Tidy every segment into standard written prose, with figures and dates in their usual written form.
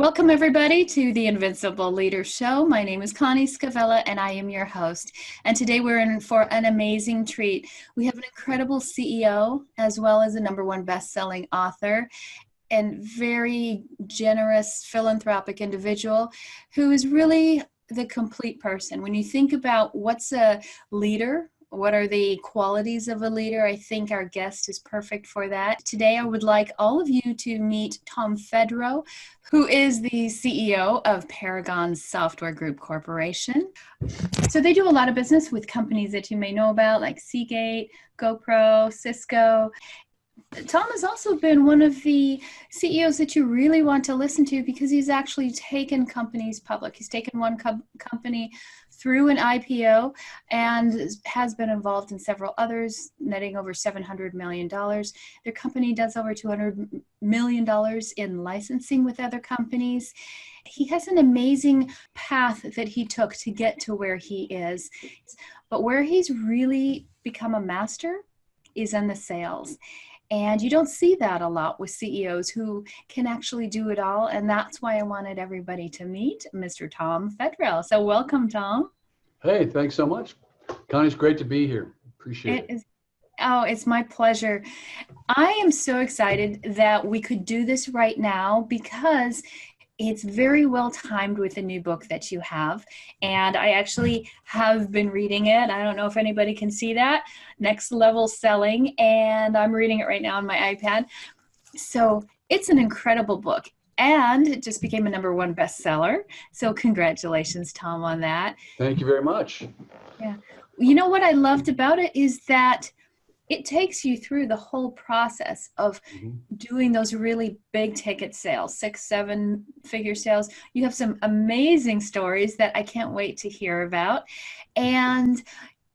Welcome, everybody, to the Invincible Leader Show. My name is Connie Scavella, and I am your host. And today we're in for an amazing treat. We have an incredible CEO, as well as a #1 best-selling author, and very generous philanthropic individual who is really the complete person. When you think about what's a leader, what are the qualities of a leader, I think our guest is perfect for that. Today, I would like all of you to meet Tom Fedro, who is the CEO of Paragon Software Group Corporation. So they do a lot of business with companies that you may know about, like Seagate, GoPro, Cisco. Tom has also been one of the CEOs that you really want to listen to because he's actually taken companies public. He's taken one company through an IPO and has been involved in several others, netting over $700 million. Their company does over $200 million in licensing with other companies. He has an amazing path that he took to get to where he is. But where he's really become a master is in the sales. And you don't see that a lot with CEOs who can actually do it all. And that's why I wanted everybody to meet Mr. Tom Fedro. So welcome, Tom. Hey, thanks so much. Connie, it's great to be here. Appreciate it. It's my pleasure. I am so excited that we could do this right now because it's very well timed with the new book that you have. And I actually have been reading it. I don't know if anybody can see that. Next Level Selling. And I'm reading it right now on my iPad. So it's an incredible book. And it just became a #1 bestseller. So congratulations, Tom, on that. Thank you very much. Yeah. You know what I loved about it is that it takes you through the whole process of doing those really big ticket sales, 6-7 figure sales. You have some amazing stories that I can't wait to hear about. And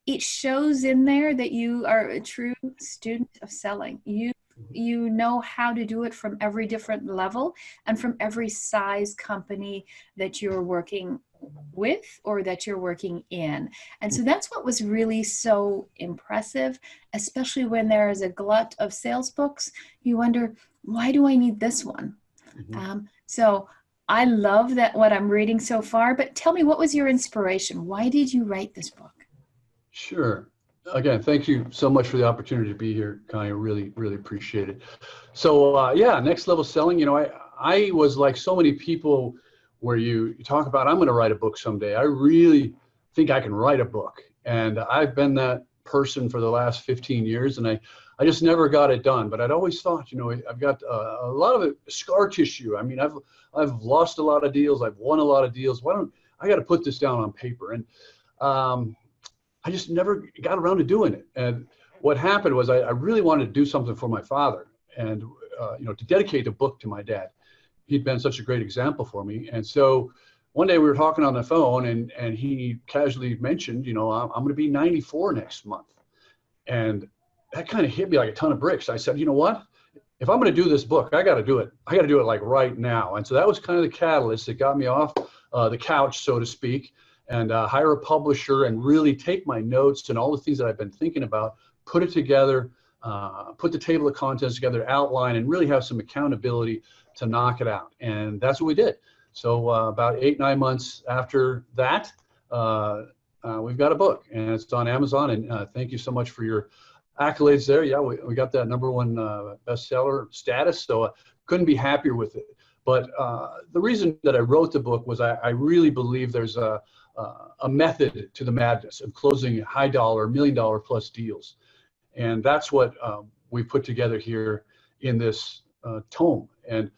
it shows in there that you are a true student of selling. You know how to do it from every different level and from every size company that you're working with or that you're working in. And so that's what was really so impressive, especially when there is a glut of sales books. You wonder, why do I need this one? So I love that what I'm reading so far, but tell me, what was your inspiration? Why did you write this book? Sure. Again, thank you so much for the opportunity to be here, Connie. I really, really appreciate it. So yeah, Next Level Selling, I was like so many people where you talk about, I'm going to write a book someday. I really think I can write a book. And I've been that person for the last 15 years, and I just never got it done. But I'd always thought, I've got a lot of scar tissue. I mean, I've lost a lot of deals. I've won a lot of deals. I got to put this down on paper. And I just never got around to doing it. And what happened was I really wanted to do something for my father and, to dedicate the book to my dad. He'd been such a great example for me. And so one day we were talking on the phone and he casually mentioned, I'm going to be 94 next month. And that kind of hit me like a ton of bricks. I said, you know what? If I'm going to do this book, I got to do it. I got to do it like right now. And so that was kind of the catalyst that got me off the couch, so to speak, and hire a publisher and really take my notes and all the things that I've been thinking about, put it together, put the table of contents together, outline, and really have some accountability to knock it out. And that's what we did. So about 8-9 months after that, we've got a book, and it's on Amazon. And thank you so much for your accolades there. Yeah, we got that #1 bestseller status, so couldn't be happier with it. But the reason that I wrote the book was I really believe there's a method to the madness of closing high-dollar, $1 million plus deals. And that's what we put together here in this tome. And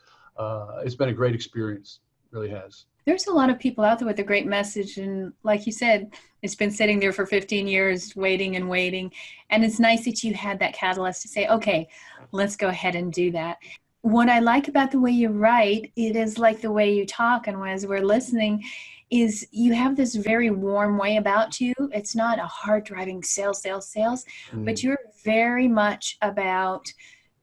it's been a great experience, it really has. There's a lot of people out there with a great message. And like you said, it's been sitting there for 15 years, waiting and waiting. And it's nice that you had that catalyst to say, okay, let's go ahead and do that. What I like about the way you write, it is like the way you talk. And as we're listening, is you have this very warm way about you. It's not a hard driving sales, but you're very much about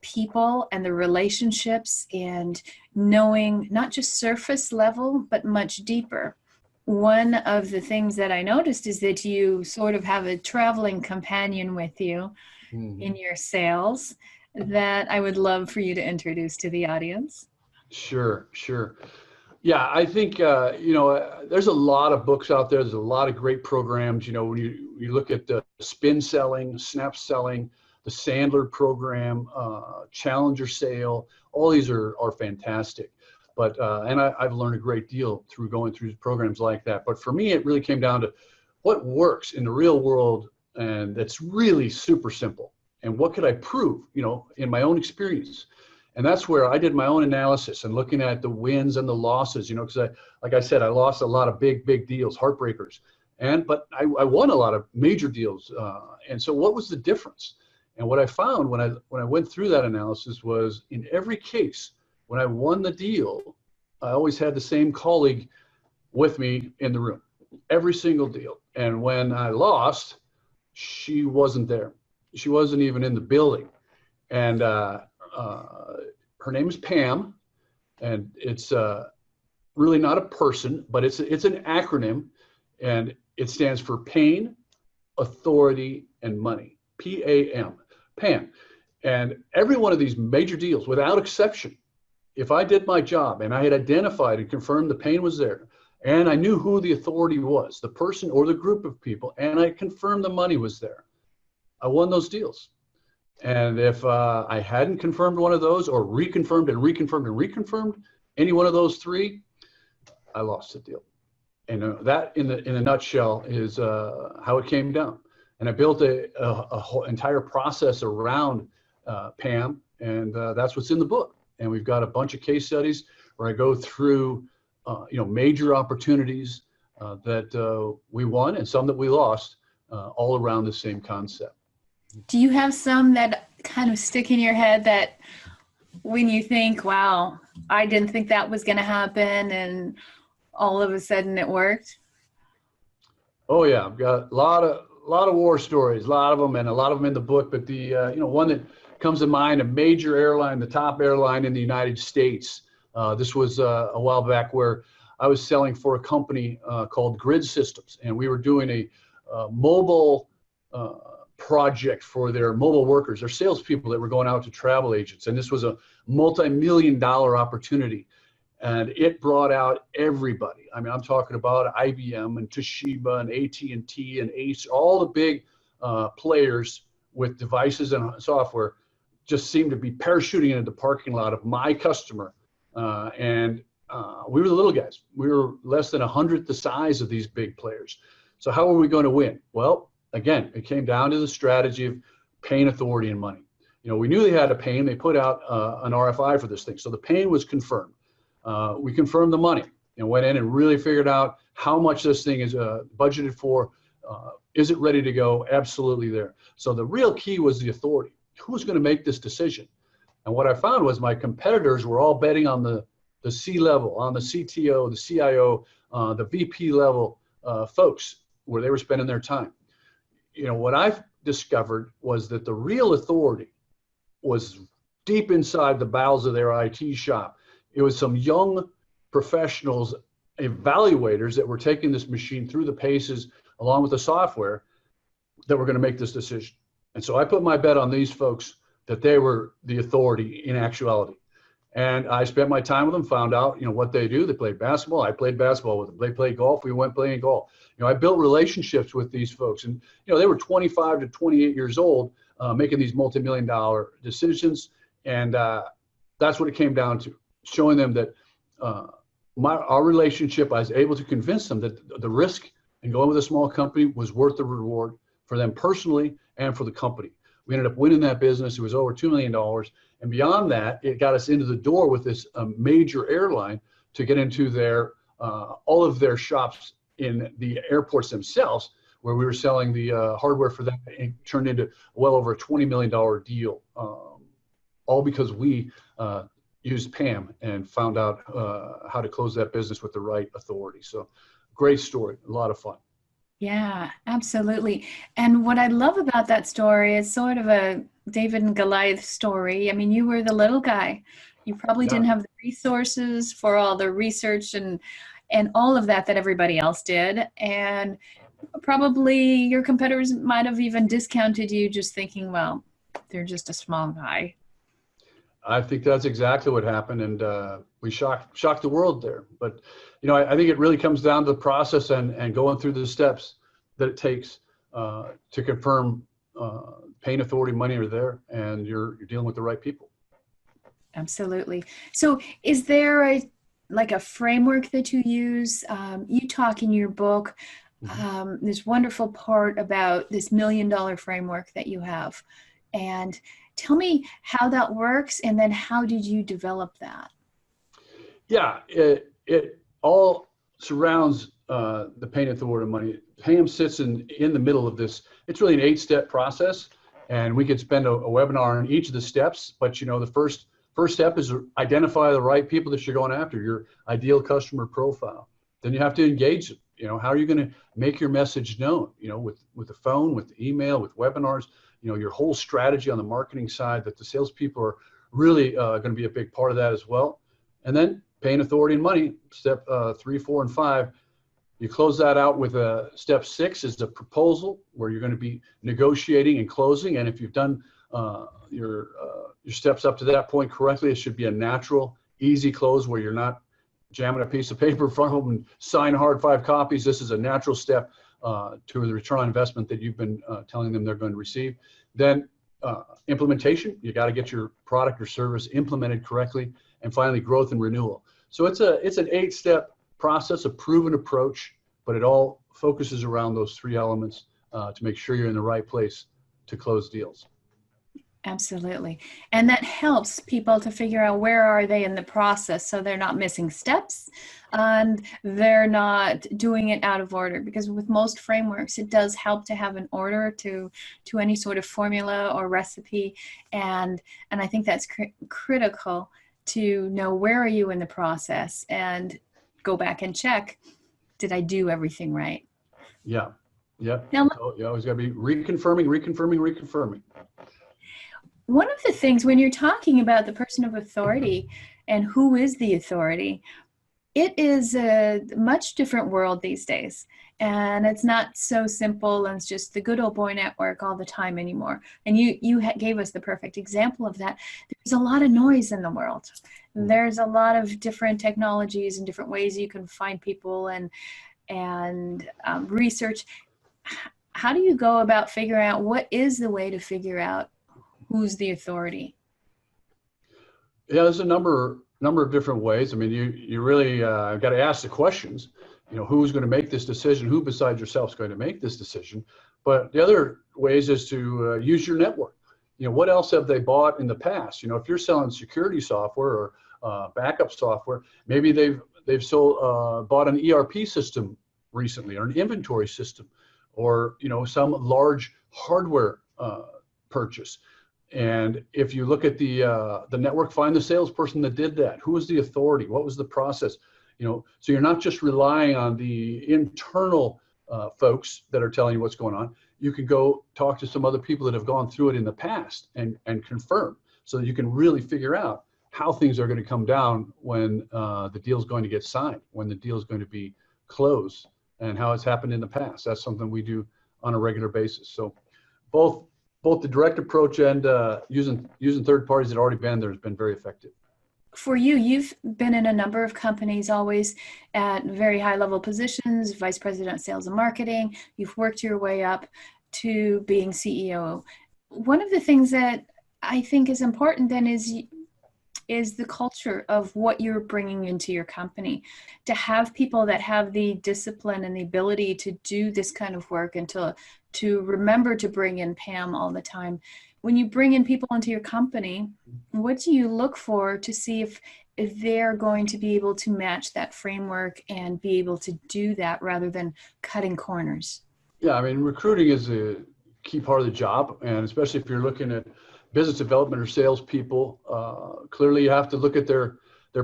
people and the relationships and knowing not just surface level, but much deeper. One of the things that I noticed is that you sort of have a traveling companion with you in your sales that I would love for you to introduce to the audience. Sure. Yeah, I think there's a lot of books out there. There's a lot of great programs. When you look at the spin selling, snap selling, the Sandler program, Challenger Sale, all these are fantastic. But and I've learned a great deal through going through programs like that. But for me, it really came down to what works in the real world, and that's really super simple. And what could I prove, in my own experience? And that's where I did my own analysis and looking at the wins and the losses, because like I said, I lost a lot of big deals, heartbreakers, but I won a lot of major deals. And so what was the difference? And what I found when I went through that analysis was in every case, when I won the deal, I always had the same colleague with me in the room, every single deal. And when I lost, she wasn't there. She wasn't even in the building. And her name is Pam, and it's really not a person, but it's an acronym, and it stands for pain, authority, and money. PAM, Pam. And every one of these major deals, without exception, if I did my job and I had identified and confirmed the pain was there, and I knew who the authority was, the person or the group of people, and I confirmed the money was there, I won those deals. And if I hadn't confirmed one of those, or reconfirmed and reconfirmed and reconfirmed any one of those three, I lost the deal. And that, in a nutshell, is how it came down. And I built a whole entire process around Pam, and that's what's in the book. And we've got a bunch of case studies where I go through, major opportunities that we won and some that we lost, all around the same concept. Do you have some that kind of stick in your head that when you think, wow, I didn't think that was going to happen, and all of a sudden it worked? Oh yeah, I've got a lot of war stories, a lot of them, and a lot of them in the book. But the one that comes to mind, a major airline, the top airline in the United States. This was a while back where I was selling for a company called Grid Systems, and we were doing a mobile project for their mobile workers, their salespeople that were going out to travel agents. And this was a multi-million-dollar opportunity. And it brought out everybody. I mean, I'm talking about IBM and Toshiba and AT&T and Ace, all the big players with devices and software just seemed to be parachuting into the parking lot of my customer. And we were the little guys. We were less than 100th the size of these big players. So how are we going to win? Well, again, it came down to the strategy of pain, authority, and money. We knew they had a pain. They put out an RFI for this thing. So the pain was confirmed. We confirmed the money and went in and really figured out how much this thing is budgeted for. Is it ready to go? Absolutely there. So the real key was the authority. Who's going to make this decision? And what I found was my competitors were all betting on the C-level, on the CTO, the CIO, the VP level folks, where they were spending their time. What I've discovered was that the real authority was deep inside the bowels of their IT shop. It was some young professionals, evaluators that were taking this machine through the paces along with the software that were going to make this decision. And so I put my bet on these folks that they were the authority in actuality. And I spent my time with them, found out, what they do. They played basketball. I played basketball with them. They played golf. We went playing golf. I built relationships with these folks, and they were 25 to 28 years old, making these multi-million-dollar decisions. And that's what it came down to, showing them that our relationship, I was able to convince them that the risk in going with a small company was worth the reward for them personally and for the company. We ended up winning that business. It was over $2 million. And beyond that, it got us into the door with this major airline to get into their all of their shops in the airports themselves, where we were selling the hardware for them. It turned into well over a $20 million deal, all because we used Pam and found out how to close that business with the right authority. So great story, a lot of fun. Yeah, absolutely. And what I love about that story is sort of a David and Goliath story. I mean, you were the little guy. You probably Yeah. didn't have the resources for all the research and all of that everybody else did. And probably your competitors might have even discounted you, just thinking, well, they're just a small guy. I think that's exactly what happened, and we shocked the world there. But I think it really comes down to the process and going through the steps that it takes to confirm paying authority money are there, and you're dealing with the right people. Absolutely. So is there a framework that you use? You talk in your book, this wonderful part about this $1 million framework that you have. And tell me how that works, and then how did you develop that? Yeah, it all surrounds the paying authority money. PAM sits in the middle of this. It's really an 8-step process, and we could spend a webinar on each of the steps. But the first step is to identify the right people that you're going after, your ideal customer profile. Then you have to engage them. How are you going to make your message known? With the phone, with the email, with webinars. Your whole strategy on the marketing side, that the salespeople are really going to be a big part of that as well. And then paying authority and money, step 3, 4, and 5. You close that out with step 6 is the proposal, where you're going to be negotiating and closing. And if you've done your steps up to that point correctly, it should be a natural, easy close where you're not jamming a piece of paper in front of them and sign hard 5 copies. This is a natural step to the return on investment that you've been telling them they're going to receive. Then implementation, you got to get your product or service implemented correctly. And finally, growth and renewal. So it's an 8-step process, a proven approach, but it all focuses around those 3 elements to make sure you're in the right place to close deals. Absolutely. And that helps people to figure out where are they in the process, so they're not missing steps and they're not doing it out of order. Because with most frameworks, it does help to have an order to any sort of formula or recipe. And I think that's critical to know where are you in the process and go back and check, did I do everything right? Yeah. Now, So you always got to be reconfirming. one of the things when you're talking about the person of authority and who is the authority, it is a much different world these days. And it's not so simple and it's just the good old boy network all the time anymore. And you gave us the perfect example of that. There's a lot of noise in the world. There's a lot of different technologies and different ways you can find people and research. How do you go about figuring out what is the way to figure out who's the authority? Yeah, there's a number of different ways. I mean, you really got to ask the questions. Who's going to make this decision? Who besides yourself is going to make this decision? But the other ways is to use your network. What else have they bought in the past? If you're selling security software or backup software, maybe they've bought an ERP system recently, or an inventory system, or some large hardware purchase. And if you look at the network, find the salesperson that did that. Who was the authority? What was the process? So you're not just relying on the internal folks that are telling you what's going on. You can go talk to some other people that have gone through it in the past and confirm, so that you can really figure out how things are going to come down when the deal is going to get signed, when the deal is going to be closed, and how it's happened in the past. That's something we do on a regular basis. So both the direct approach and using third parties that already been there has been very effective. For you, you've been in a number of companies, always at very high level positions, vice president of sales and marketing. You've worked your way up to being CEO. One of the things that I think is important then is the culture of what you're bringing into your company. To have people that have the discipline and the ability to do this kind of work and to remember to bring in Pam all the time. When you bring in people into your company, what do you look for to see if they're going to be able to match that framework and be able to do that rather than cutting corners? Yeah, I mean, recruiting is a key part of the job, and especially if you're looking at business development or salespeople, clearly you have to look at their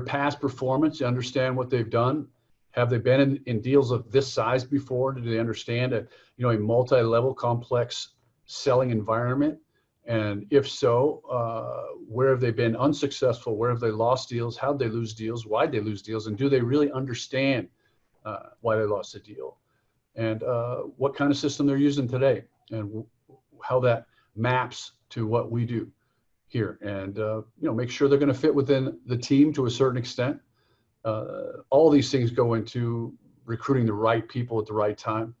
past performance, you understand what they've done. Have they been in deals of this size before? Do they understand a multi-level complex selling environment? And if so, where have they been unsuccessful? Where have they lost deals? How did they lose deals? Why did they lose deals? And do they really understand why they lost the deal? And what kind of system they're using today, and how that maps to what we do. here, and make sure they're going to fit within the team to a certain extent. All these things go into recruiting the right people at the right time,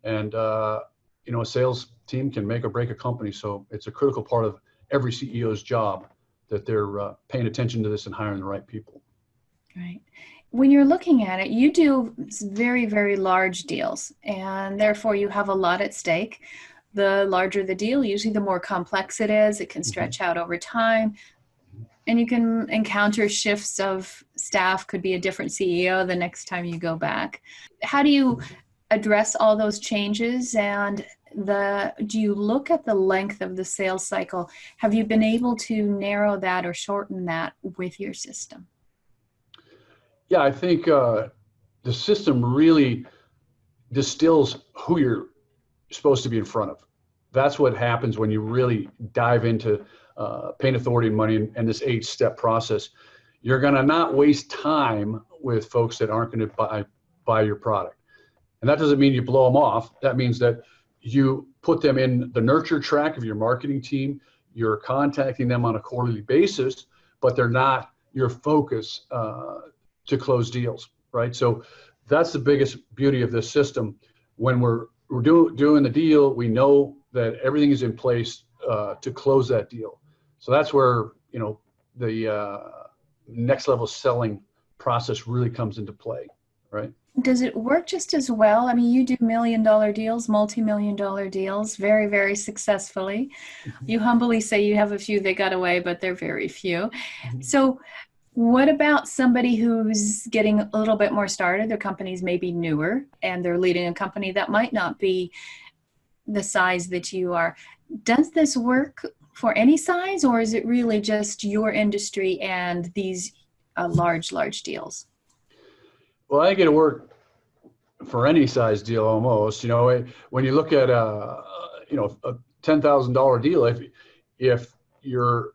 and a sales team can make or break a company. So it's a critical part of every CEO's job that they're paying attention to this and hiring the right people. Right. When you're looking at it, you do very, very large deals, and therefore you have a lot at stake. The larger the deal, usually the more complex it is. It can stretch out over time, and you can encounter shifts of staff. Could be a different CEO the next time you go back. How do you address all those changes, and do you look at the length of the sales cycle? Have you been able to narrow that or shorten that with your system? Yeah, I think the system really distills who you're supposed to be in front of. That's what happens when you really dive into pain, authority, and money and this 8-step process. You're going to not waste time with folks that aren't going to buy your product. And that doesn't mean you blow them off. That means that you put them in the nurture track of your marketing team. You're contacting them on a quarterly basis, but they're not your focus to close deals, right? So that's the biggest beauty of this system. When we're doing the deal, we know that everything is in place to close that deal. So that's where the next level selling process really comes into play, right? Does it work just as well? I mean, you do million-dollar deals, multi-million-dollar deals very, very successfully. You humbly say you have a few that got away, but they're very few. So what about somebody who's getting a little bit more started? Their company's maybe newer, and they're leading a company that might not be the size that you are. Does this work for any size, or is it really just your industry and these large deals? Well, I think it'll work for any size deal almost. When you look at a $10,000 deal, if you're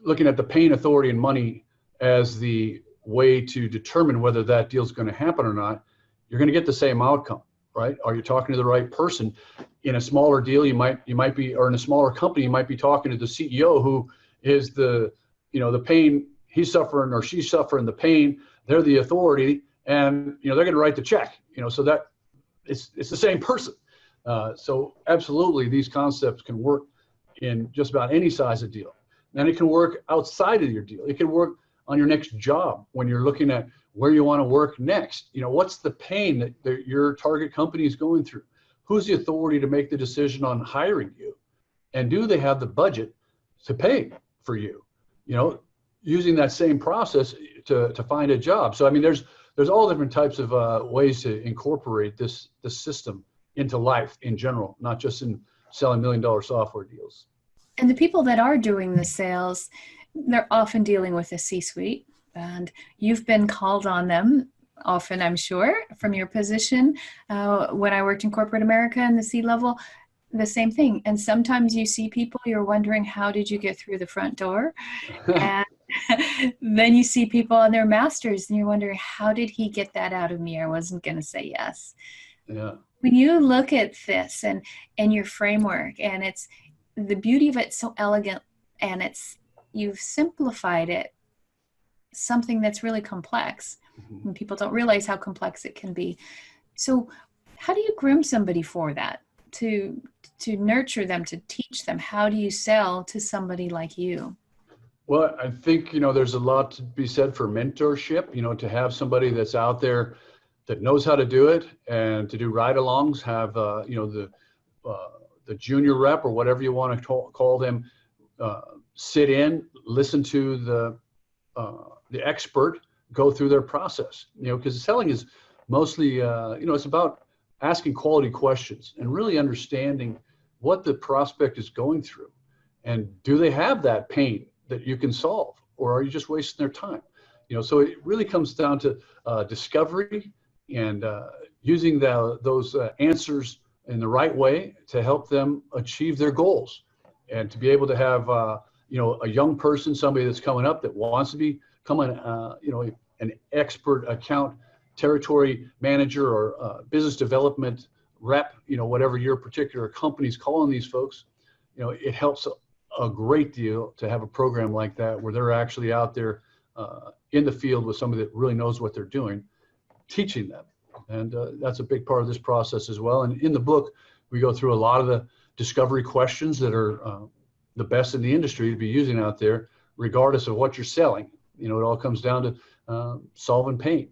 looking at the pain, authority, and money as the way to determine whether that deal is going to happen or not, you're going to get the same outcome, right? Are you talking to the right person? In a smaller deal, you might be, or in a smaller company, you might be talking to the CEO, who is the pain, he's suffering or she's suffering the pain. They're the authority, and they're going to write the check. So that it's the same person. So absolutely, these concepts can work in just about any size of deal. And it can work outside of your deal. It can work on your next job when you're looking at where you want to work next. What's the pain that your target company is going through? Who's the authority to make the decision on hiring you? And do they have the budget to pay for you? Using that same process to find a job. So I mean, there's all different types of ways to incorporate this system into life in general, not just in selling million-dollar software deals. And the people that are doing the sales, they're often dealing with a C-suite, and you've been called on them often, I'm sure, from your position. When I worked in corporate America in the C-level, the same thing. And sometimes you see people, you're wondering, how did you get through the front door? And then you see people on their masters, and you're wondering, how did he get that out of me? I wasn't going to say yes. Yeah. When you look at this and your framework, and it's the beauty of it, so elegant, and you've simplified it, something that's really complex, and people don't realize how complex it can be. So how do you groom somebody for that, to nurture them, to teach them? How do you sell to somebody like you? Well, I think, there's a lot to be said for mentorship, to have somebody that's out there that knows how to do it, and to do ride-alongs, have, the junior rep or whatever you want to call them, sit in, listen to the expert go through their process, because selling is mostly, it's about asking quality questions and really understanding what the prospect is going through. And do they have that pain that you can solve, or are you just wasting their time? So it really comes down to discovery and using those answers in the right way to help them achieve their goals, and to be able to have a young person, somebody that's coming up that wants to become an expert account territory manager or business development rep, whatever your particular company's calling these folks. It helps a great deal to have a program like that where they're actually out there in the field with somebody that really knows what they're doing, teaching them. And that's a big part of this process as well. And in the book, we go through a lot of the discovery questions that are the best in the industry to be using out there, regardless of what you're selling. You know, it all comes down to solving pain,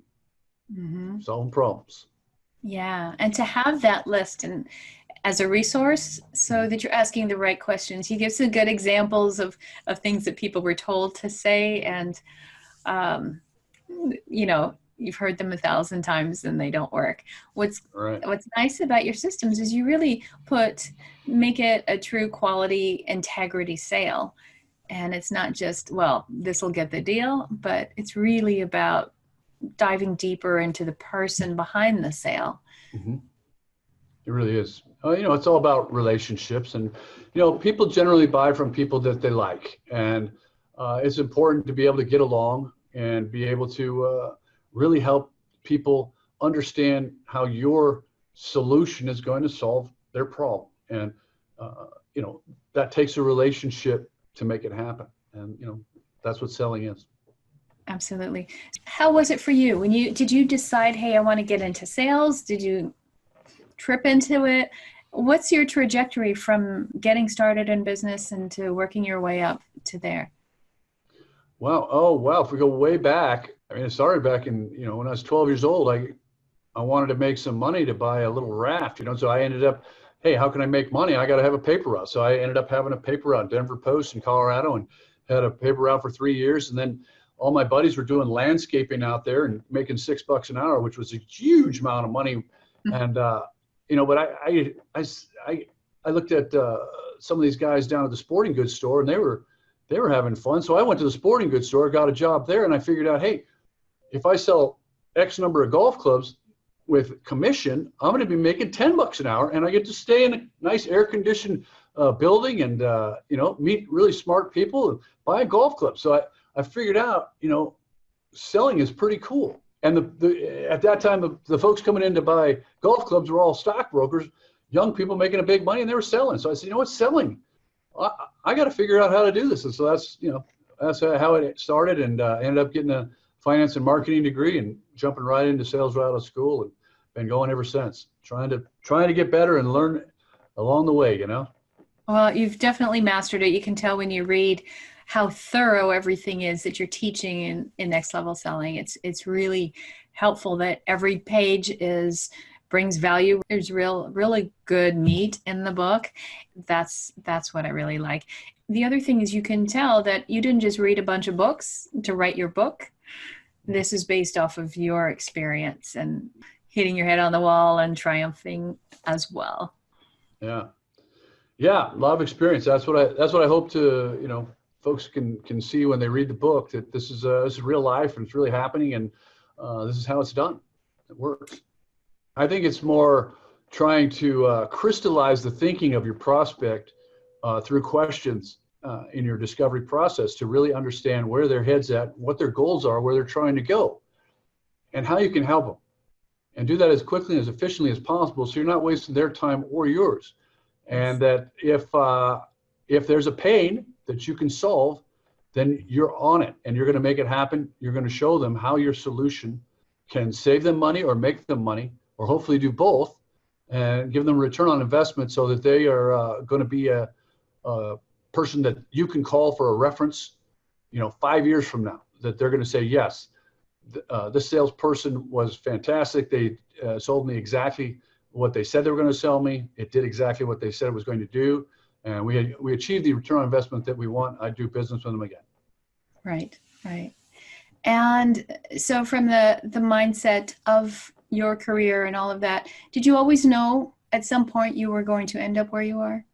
solving problems. Yeah, and to have that list and as a resource so that you're asking the right questions. He gives some good examples of things that people were told to say, and you know, you've heard them 1,000 times and they don't work. What's Right. what's nice about your systems is you really make it a true quality integrity sale. And it's not just, well, this will get the deal, but it's really about diving deeper into the person behind the sale. Mm-hmm. It really is. You know, it's all about relationships, and you know, people generally buy from people that they like, and it's important to be able to get along and be able to really help people understand how your solution is going to solve their problem. And you know, that takes a relationship to make it happen. And you know, that's what selling is. Absolutely. How was it for you? Did you decide, hey, I want to get into sales? Did you trip into it? What's your trajectory from getting started in business and to working your way up to there? Wow. Oh, wow. If we go way back, I mean, it started back in, you know, when I was 12 years old, I wanted to make some money to buy a little raft, you know, so I ended up, hey, how can I make money? I got to have a paper route. So I ended up having a paper route, Denver Post in Colorado, and had a paper route for 3 years. And then all my buddies were doing landscaping out there and making $6 an hour, which was a huge amount of money. And, you know, but I looked at some of these guys down at the sporting goods store, and they were having fun. So I went to the sporting goods store, got a job there, and I figured out, hey, if I sell X number of golf clubs with commission, I'm going to be making $10 an hour, and I get to stay in a nice air-conditioned building and, you know, meet really smart people and buy a golf club. So I figured out, you know, selling is pretty cool. And at that time, the folks coming in to buy golf clubs were all stockbrokers, young people making a big money, and they were selling. So I said, you know what, selling, I got to figure out how to do this. And so that's, you know, that's how it started, and ended up getting a finance and marketing degree and jumping right into sales right out of school, and been going ever since, trying to get better and learn along the way, you know. Well, you've definitely mastered it. You can tell when you read how thorough everything is that you're teaching in next level selling. It's really helpful that every page brings value. There's really good meat in the book. That's what I really like. The other thing is you can tell that you didn't just read a bunch of books to write your book. This is based off of your experience and hitting your head on the wall and triumphing as well. Yeah. Yeah, a lot of experience. That's what I hope to, you know, folks can see when they read the book, that this is real life and it's really happening, and this is how it's done. It works. I think it's more trying to crystallize the thinking of your prospect through questions in your discovery process to really understand where their head's at, what their goals are, where they're trying to go, and how you can help them. And do that as quickly and as efficiently as possible, so you're not wasting their time or yours. And that if there's a pain that you can solve, then you're on it and you're going to make it happen. You're going to show them how your solution can save them money or make them money, or hopefully do both, and give them a return on investment, so that they are going to be a person that you can call for a reference, you know, 5 years from now, that they're going to say, yes, this salesperson was fantastic. They sold me exactly what they said they were going to sell me. It did exactly what they said it was going to do. And we achieved the return on investment that we want. I'd do business with them again. Right, right. And so from the mindset of your career and all of that, did you always know at some point you were going to end up where you are?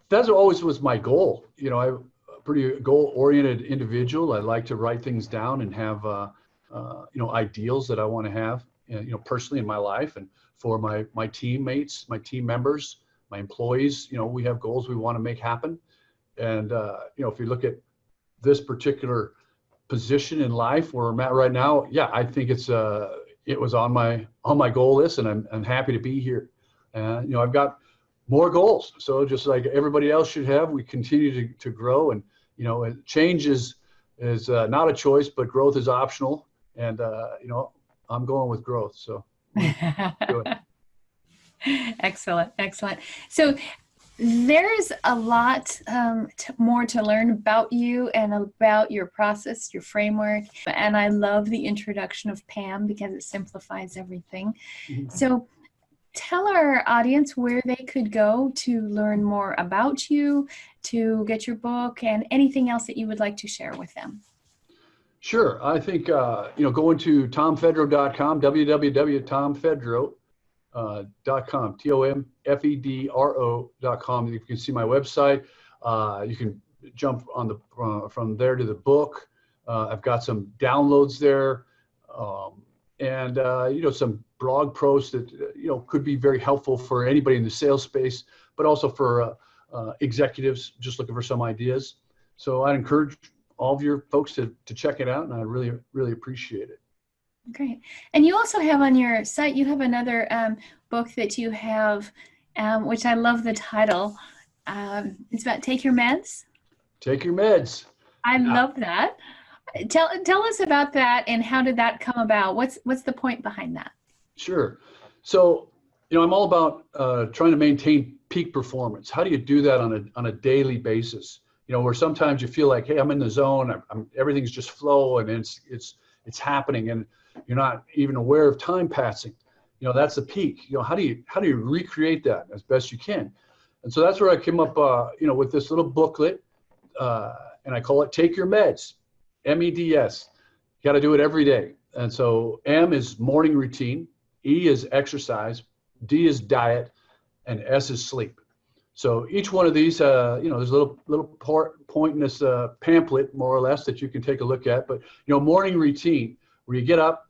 That always was my goal. You know, I'm a pretty goal-oriented individual. I like to write things down and have, you know, ideals that I want to have, you know, personally in my life, and for my teammates, my team members, my employees. You know, we have goals we want to make happen. And, you know, if you look at this particular position in life where I'm at right now, yeah, I think it was on my goal list, and I'm happy to be here. You know, I've got more goals. So just like everybody else should have, we continue to grow, and change is not a choice, but growth is optional. And I'm going with growth. So we'll do it. Excellent, excellent. So there's a lot more to learn about you and about your process, your framework. And I love the introduction of Pam because it simplifies everything. So tell our audience where they could go to learn more about you, to get your book, and anything else that you would like to share with them. Sure. I think, going to tomfedro.com, www.tomfedro.com, TOMFEDRO.com. You can see my website. You can jump on from there to the book. I've got some downloads there, and some blog posts that could be very helpful for anybody in the sales space, but also for executives just looking for some ideas. So I'd encourage all of your folks to check it out, and I really, really appreciate it. Great. And you also have on your site, you have another book that you have, which I love the title. It's about Take Your Meds. Take Your Meds. I love that. Tell us about that, and how did that come about? What's the point behind that? Sure. So, I'm all about trying to maintain peak performance. How do you do that on a daily basis? Where sometimes you feel like, hey, I'm in the zone, everything's just flow, and it's happening, and you're not even aware of time passing. That's the peak. How do you recreate that as best you can? And so that's where I came up, with this little booklet, and I call it Take Your Meds, MEDS. You got to do it every day. And so M is morning routine, E is exercise, D is diet, and S is sleep. So each one of these, there's a little point in this pamphlet, more or less, that you can take a look at. But, morning routine, where you get up,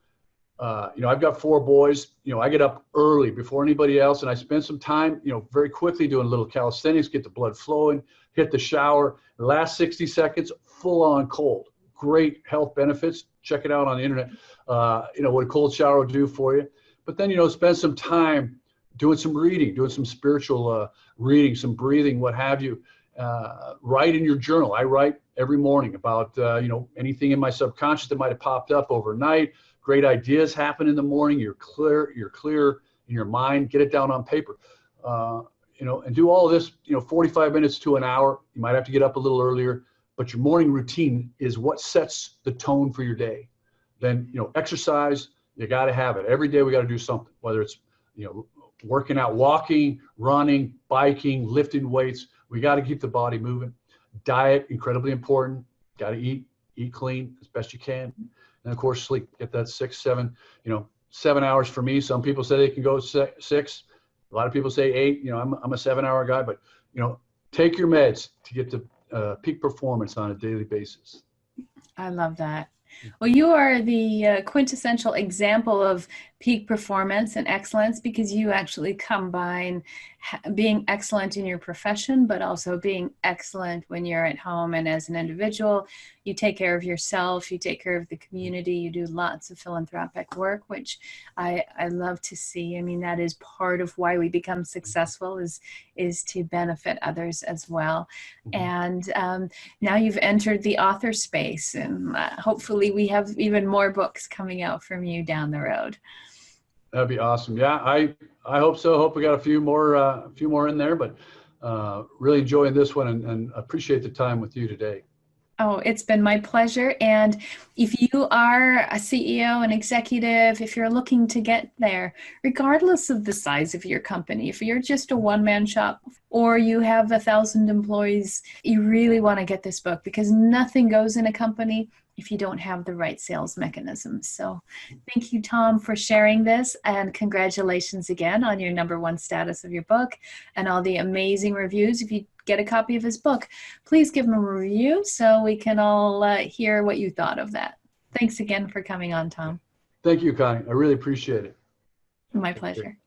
I've got 4 boys, I get up early before anybody else, and I spend some time, very quickly doing a little calisthenics, get the blood flowing, hit the shower. The last 60 seconds, full on cold. Great health benefits. Check it out on the internet, what a cold shower will do for you. But then, spend some time doing some reading, doing some spiritual reading, some breathing, what have you. Write in your journal. I write every morning about, anything in my subconscious that might have popped up overnight. Great ideas happen in the morning. You're clear in your mind. Get it down on paper, and do all of this, 45 minutes to an hour. You might have to get up a little earlier, but your morning routine is what sets the tone for your day. Then, exercise, you got to have it. Every day we got to do something, whether it's, working out, walking, running, biking, lifting weights. We got to keep the body moving. Diet, incredibly important. Got to eat clean as best you can. And of course, sleep. Get that 6, 7, 7 hours for me. Some people say they can go 6. A lot of people say 8. I'm a 7-hour guy, but, take your meds to get to peak performance on a daily basis. I love that. Well, you are the quintessential example of peak performance and excellence, because you actually combine being excellent in your profession, but also being excellent when you're at home and as an individual. You take care of yourself, you take care of the community, you do lots of philanthropic work, which I love to see. I mean, that is part of why we become successful, is to benefit others as well. And now you've entered the author space, and hopefully we have even more books coming out from you down the road. That'd be awesome. Yeah, I hope so. Hope we got a few more in there, but really enjoying this one, and appreciate the time with you today. Oh, it's been my pleasure. And if you are a CEO, an executive, if you're looking to get there, regardless of the size of your company, if you're just a one-man shop or you have 1,000 employees, you really want to get this book, because nothing goes in a company if you don't have the right sales mechanisms. So thank you, Tom, for sharing this, and congratulations again on your #1 status of your book and all the amazing reviews. If you get a copy of his book, please give him a review so we can all hear what you thought of that. Thanks again for coming on, Tom. Thank you, Connie. I really appreciate it. My pleasure.